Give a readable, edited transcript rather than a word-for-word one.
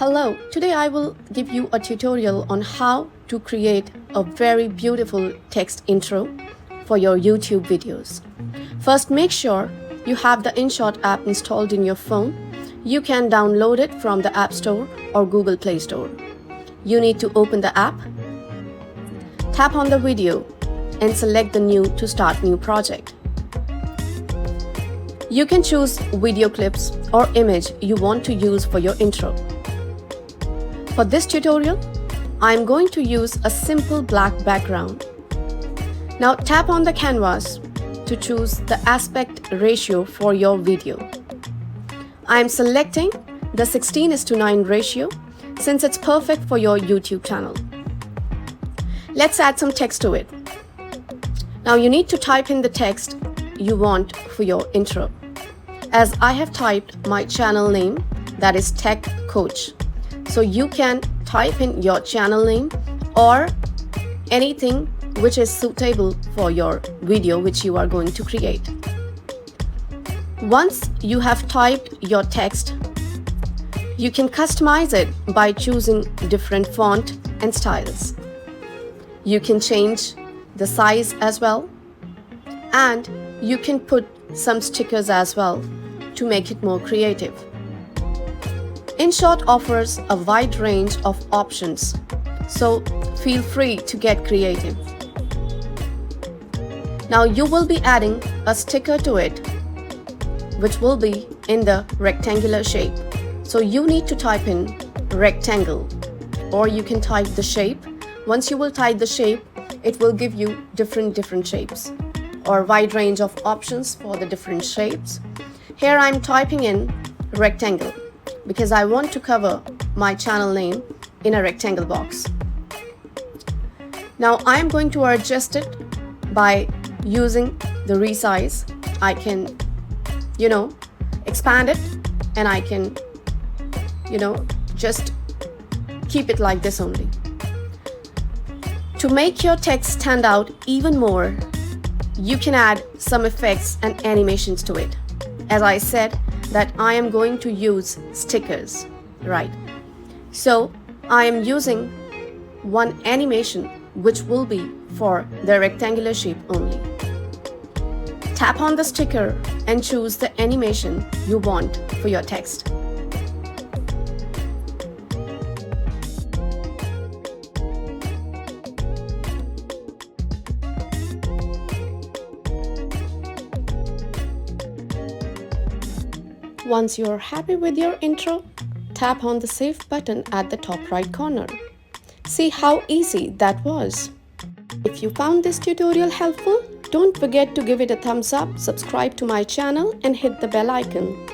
Hello, today I will give you a tutorial on how to create a very beautiful text intro for your YouTube videos. First, make sure you have the InShot app installed in your phone. You can download it from the App Store or Google Play Store. You need to open the app, tap on the video and select the new to start new project. You can choose video clips or image you want to use for your intro. For this tutorial, I am going to use a simple black background. Now tap on the canvas to choose the aspect ratio for your video. I am selecting the 16:9 ratio since it's perfect for your YouTube channel. Let's add some text to it. Now you need to type in the text you want for your intro. As I have typed my channel name, that is Tech Coach. So you can type in your channel name or anything which is suitable for your video which you are going to create. Once you have typed your text, you can customize it by choosing different font and styles. You can change the size as well, and you can put some stickers as well to make it more creative. InShot offers a wide range of options, so feel free to get creative. Now you will be adding a sticker to it, which will be in the rectangular shape. So you need to type in rectangle, or you can type the shape. Once you will type the shape, it will give you different shapes or wide range of options for the different shapes. Here I'm typing in rectangle because I want to cover my channel name in a rectangle box. Now I'm going to adjust it by using the resize. I can, expand it, and I can, just keep it like this only. To make your text stand out even more, you can add some effects and animations to it. As I said that I am going to use stickers, right? So I am using one animation which will be for the rectangular shape only. Tap on the sticker and choose the animation you want for your text. Once you are happy with your intro, tap on the Save button at the top right corner. See how easy that was. If you found this tutorial helpful, don't forget to give it a thumbs up, subscribe to my channel and hit the bell icon.